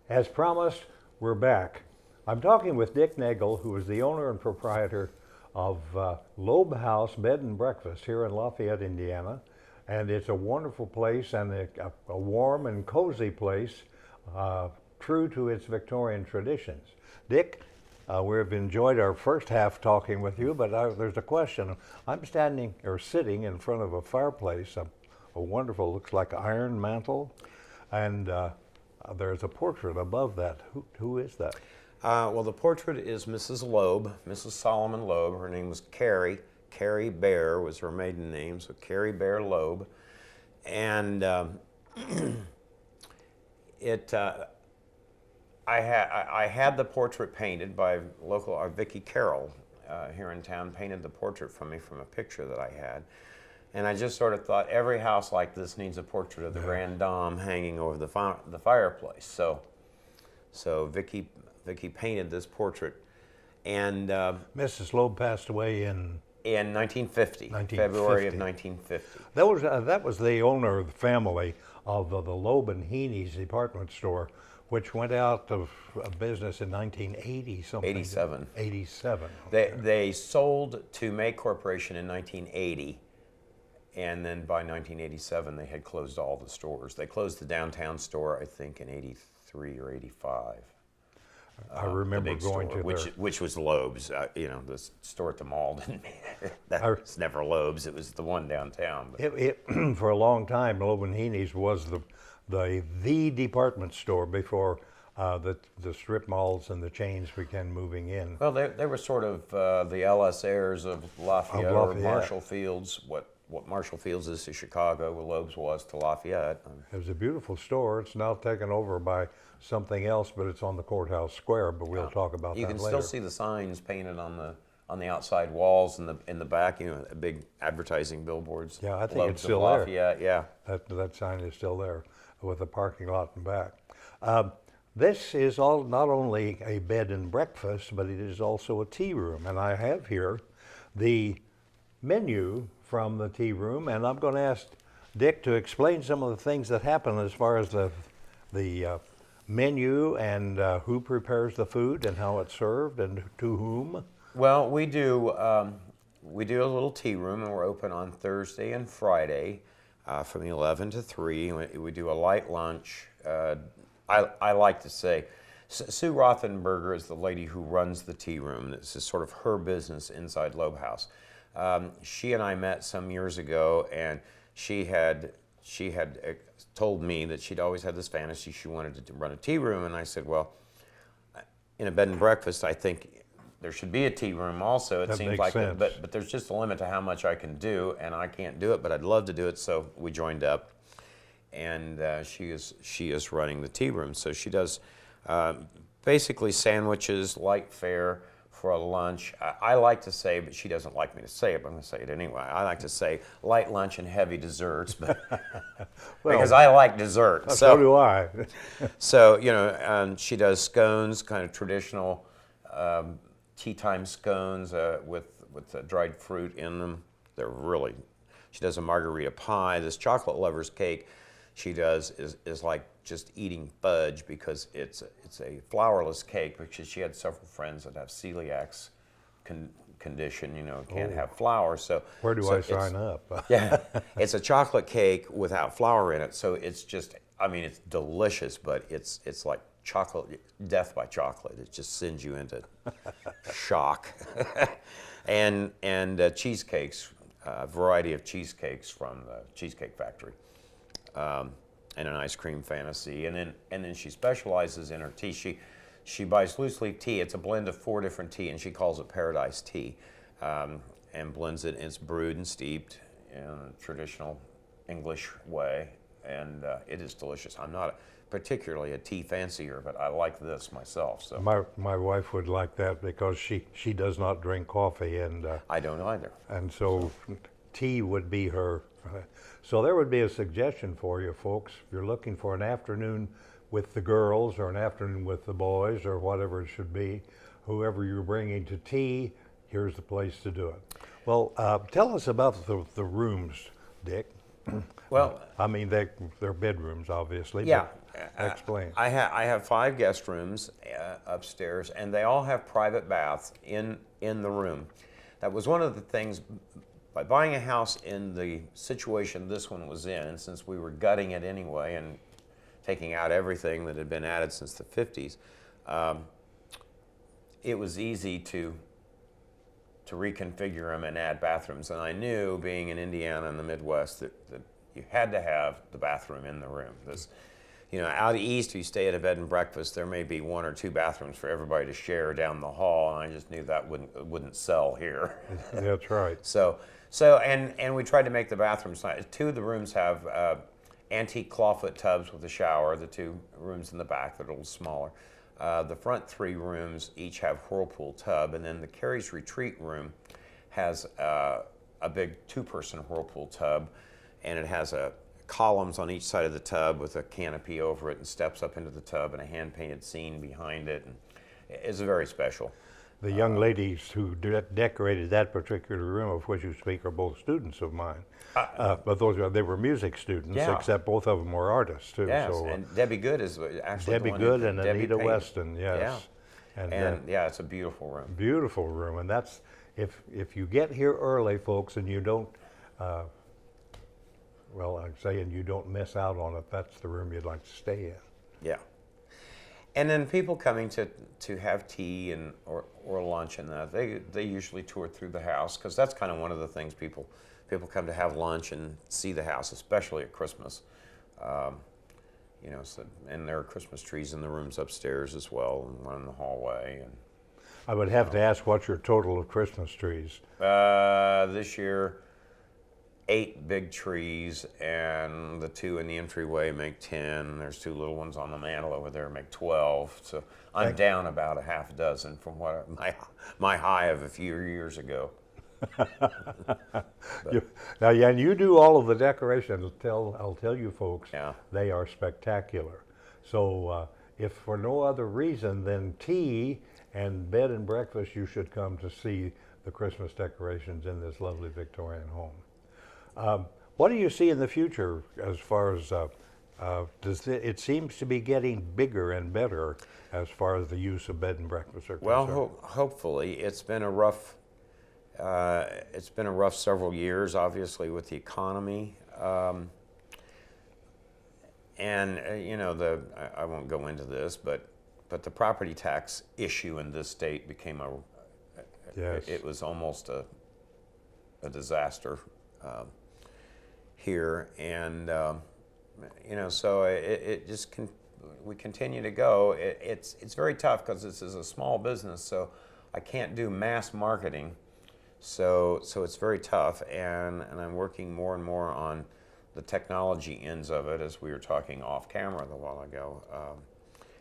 As promised, we're back. I'm talking with Dick Nagel, who is the owner and proprietor of Loeb House Bed and Breakfast here in Lafayette, Indiana. And it's a wonderful place and a warm and cozy place, true to its Victorian traditions. Dick, we've enjoyed our first half talking with you, but there's a question. I'm standing or sitting in front of a fireplace, a wonderful, looks like iron mantle, and there's a portrait above that. Who is that? Well, the portrait is Mrs. Loeb, Mrs. Solomon Loeb. Her name was Carrie. Carrie Bear was her maiden name, so Carrie Bear Loeb. And I had the portrait painted by local Vicki Carroll here in town. Painted the portrait for me from a picture that I had. And I just sort of thought every house like this needs a portrait of the Grand Dame hanging over the fireplace. So Vicki painted this portrait, and Mrs. Loeb passed away in 1950, February of 1950. That was the owner of the family of the Loeb and Heaney's department store, which went out of business in 1980 something. 87. 87. They sold to May Corporation in 1980. And then by 1987, they had closed all the stores. They closed the downtown store, I think, in 83 or 85. I remember going to which was Loeb's. The store at the mall didn't. That was never Loeb's. It was the one downtown. For a long time, Loeb and Heaney's was the department store before the strip malls and the chains began moving in. Well, they were sort of the LS heirs of Lafayette, or Marshall Fields. What Marshall Fields is to Chicago, what Loeb's was to Lafayette. It was a beautiful store. It's now taken over by something else, but it's on the courthouse square. But we'll talk about that later. You can still see the signs painted on the outside walls in the back. Big advertising billboards. Yeah, I think Loeb's it's still Lafayette, there. Yeah, that sign is still there with the parking lot in back. This is not only a bed and breakfast, but it is also a tea room, and I have here the menu from the tea room, and I'm going to ask Dick to explain some of the things that happen as far as the menu and who prepares the food and how it's served and to whom. Well, we do a little tea room, and we're open on Thursday and Friday from 11 to 3. We do a light lunch. I like to say, Sue Rothenberger is the lady who runs the tea room. This is sort of her business inside Loeb House. She and I met some years ago, and she had told me that she'd always had this fantasy she wanted to run a tea room, and I said, well, in a bed and breakfast, I think there should be a tea room also. It seems like, but there's just a limit to how much I can do, and I can't do it, but I'd love to do it, so we joined up, and she is running the tea room. So she does basically sandwiches, light fare for a lunch. I like to say, but she doesn't like me to say it, but I'm going to say it anyway. I like to say light lunch and heavy desserts, but because I like dessert. So do I. So, she does scones, kind of traditional tea time scones with dried fruit in them. She does a margarita pie. This chocolate lover's cake she does is like just eating fudge, because it's a flourless cake, because she had several friends that have celiac condition, can't have flour. So where do I sign up? Yeah, it's a chocolate cake without flour in it, so it's just, it's delicious, but it's like chocolate, death by chocolate. It just sends you into shock. and cheesecakes, a variety of cheesecakes from the Cheesecake Factory. And an ice cream fantasy, and then she specializes in her tea. She buys loose leaf tea. It's a blend of 4 different tea, and she calls it Paradise Tea, and blends it. It's brewed and steeped in a traditional English way, and it is delicious. I'm not particularly a tea fancier, but I like this myself. So my wife would like that, because she does not drink coffee, and I don't either. And so tea would be her. So there would be a suggestion for you folks. If you're looking for an afternoon with the girls, or an afternoon with the boys, or whatever it should be, whoever you're bringing to tea, here's the place to do it. Well, tell us about the rooms, Dick. Well, they're bedrooms, obviously. Yeah, Explain. I have 5 guest rooms upstairs, and they all have private baths in the room. That was one of the things, by buying a house in the situation this one was in, and since we were gutting it anyway and taking out everything that had been added since the 50s, it was easy to reconfigure them and add bathrooms. And I knew, being in Indiana and the Midwest, that you had to have the bathroom in the room. This, out east, if you stay at a bed and breakfast, there may be 1 or 2 bathrooms for everybody to share down the hall, and I just knew that wouldn't sell here. That's right. So and we tried to make the bathrooms nice. 2 of the rooms have antique clawfoot tubs with a shower. The 2 rooms in the back, they're a little smaller. The front 3 rooms each have whirlpool tub, and then the Carrie's Retreat room has a big 2-person whirlpool tub, and it has columns on each side of the tub with a canopy over it and steps up into the tub and a hand-painted scene behind it. And it's very special. The young ladies who decorated that particular room of which you speak are both students of mine. But they were music students, Yeah. except both of them were artists too. Yes, So, and Debbie Good is actually Debbie the one Good who- and Debbie Anita painted. Weston, yes. Yeah. And, And yeah, it's a beautiful room. beautiful room, and that's if you get here early, folks, and you don't, well, I'm saying you don't miss out on it. That's the room you'd like to stay in. Yeah. And then people coming to have tea and or lunch and that, they usually tour through the house, because that's kind of one of the things people come to have lunch and see the house, especially at Christmas. And there are Christmas trees in the rooms upstairs as well, and one in the hallway. And I would have to ask, what's your total of Christmas trees? this year, 8 big trees, and the 2 in the entryway make 10. There's 2 little ones on the mantle over there make 12. So I'm down about a half dozen from what my high of a few years ago. Now, yeah, and you do all of the decorations. I'll tell you, folks, Yeah. they are spectacular. So if for no other reason than tea and bed and breakfast, you should come to see the Christmas decorations in this lovely Victorian home. What do you see in the future as far as it seems to be getting bigger and better as far as the use of bed and breakfast are concerned? Well, hopefully. It's been a rough several years, obviously, with the economy. I won't go into this, but the property tax issue in this state became Yes. it was almost a disaster here, and so we continue to go. It's very tough because this is a small business, so I can't do mass marketing. So it's very tough, and I'm working more and more on the technology ends of it, as we were talking off camera a while ago.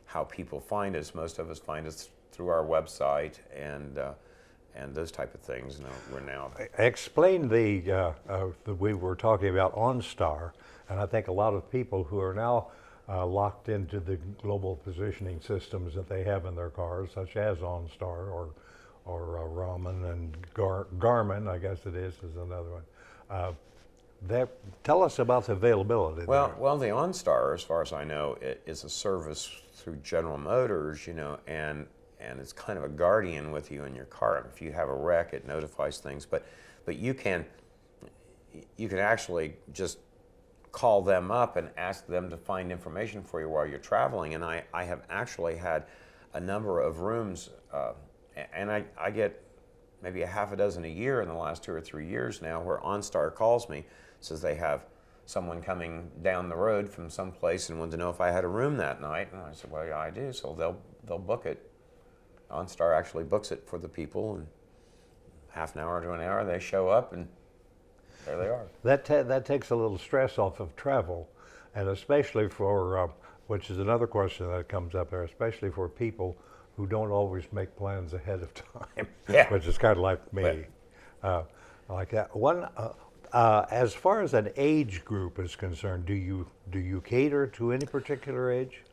How people find us. Most of us find us through our website and those type of things. We're now. Explain we were talking about OnStar, and I think a lot of people who are now locked into the global positioning systems that they have in their cars, such as OnStar or Raman and Garmin, I guess it is another one. Tell us about the availability. Well, the OnStar, as far as I know, is a service through General Motors, and it's kind of a guardian with you in your car. If you have a wreck, it notifies things, but you can actually just call them up and ask them to find information for you while you're traveling. And I have actually had a number of rooms, and I get maybe a half a dozen a year in the last 2 or 3 years now, where OnStar calls me, says they have someone coming down the road from someplace and wanted to know if I had a room that night. And I said, well, yeah, I do. So they'll book it. OnStar actually books it for the people, and half an hour to an hour they show up, and there they are. That takes a little stress off of travel, and especially for, which is another question that comes up there, especially for people who don't always make plans ahead of time, Yeah. which is kind of like me. Like that. As far as an age group is concerned, do you cater to any particular age?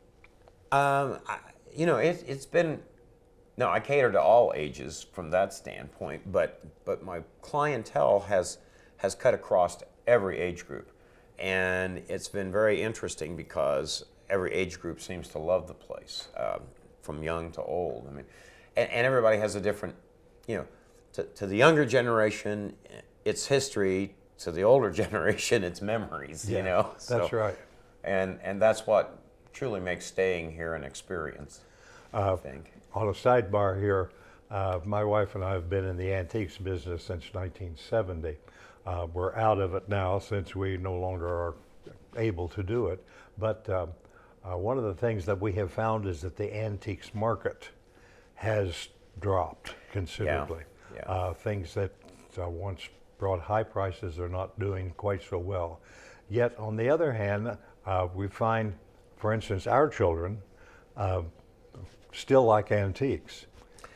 It's been. No, I cater to all ages from that standpoint, but my clientele has cut across every age group, and it's been very interesting because every age group seems to love the place, from young to old. I mean, and everybody has a different, you know, to the younger generation, it's history. To the older generation, it's memories. Yeah, you know, that's right. And that's what truly makes staying here an experience, I think. On a sidebar here, my wife and I have been in the antiques business since 1970. We're out of it now since we no longer are able to do it. But one of the things that we have found is that the antiques market has dropped considerably. Yeah. Things that once brought high prices are not doing quite so well. Yet, on the other hand, we find, for instance, our children still like antiques,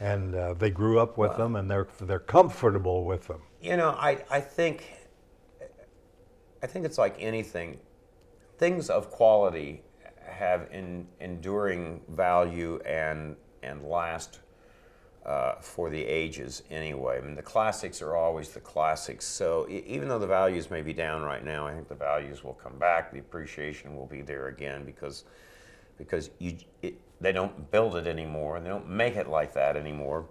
and they grew up with them, and they're comfortable with them. You know, I think it's like anything. Things of quality have enduring value and last for the ages anyway. I mean, the classics are always the classics. So even though the values may be down right now, I think the values will come back. The appreciation will be there again because they don't build it anymore and they don't make it like that anymore.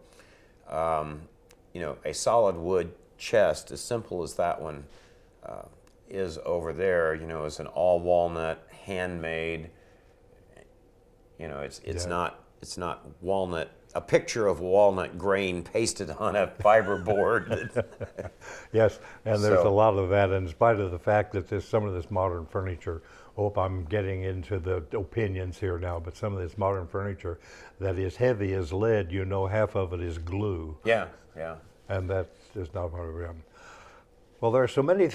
You know, a solid wood chest, as simple as that one is over there, you know, is an all walnut, handmade. You know, it's not walnut. A picture of walnut grain pasted on a fiber board. Yes, and there's So- a lot of that, in spite of the fact that there's some of this modern furniture. Hope I'm getting into the opinions here now, but some of this modern furniture that is heavy as lead, you know, half of it is glue, Yeah. and that is not what we have. Well, there are so many,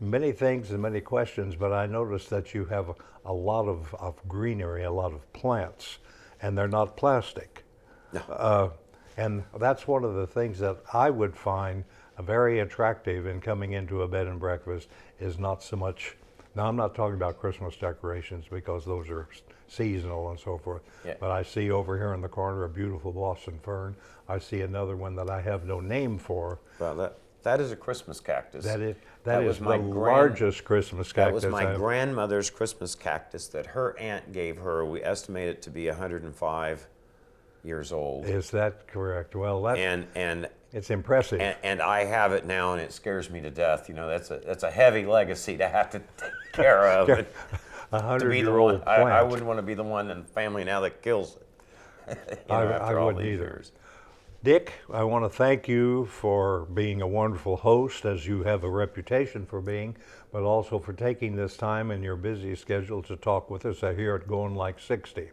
many things and many questions, but I noticed that you have a lot of greenery, a lot of plants, and they're not plastic. No. And that's one of the things that I would find very attractive in coming into a bed and breakfast is not so much, now I'm not talking about Christmas decorations because those are seasonal and so forth, Yeah. but I see over here in the corner a beautiful Boston fern. I see another one that I have no name for. Well, that is a Christmas cactus. That is was the my largest Christmas That cactus. was my I've- grandmother's Christmas cactus that her aunt gave her. We estimate it to be 105 years old. Is that correct? Well, that's, And it's impressive. and I have it now, and it scares me to death. You know, that's a heavy legacy to have to take care of. A To be the 100-year-old one, I plant. wouldn't want to be the one in the family now that kills it. You know, I after all wouldn't these either. years. Dick, I want to thank you for being a wonderful host, as you have a reputation for being, but also for taking this time in your busy schedule to talk with us here at Goin Like 60.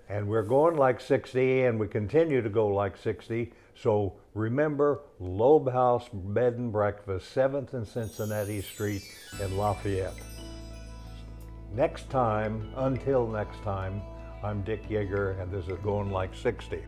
And we're going like 60, and we continue to go like 60. So remember, Loeb House Bed and Breakfast, 7th and Cincinnati Street in Lafayette. Next time, until next time, I'm Dick Yeager, and this is Going Like 60.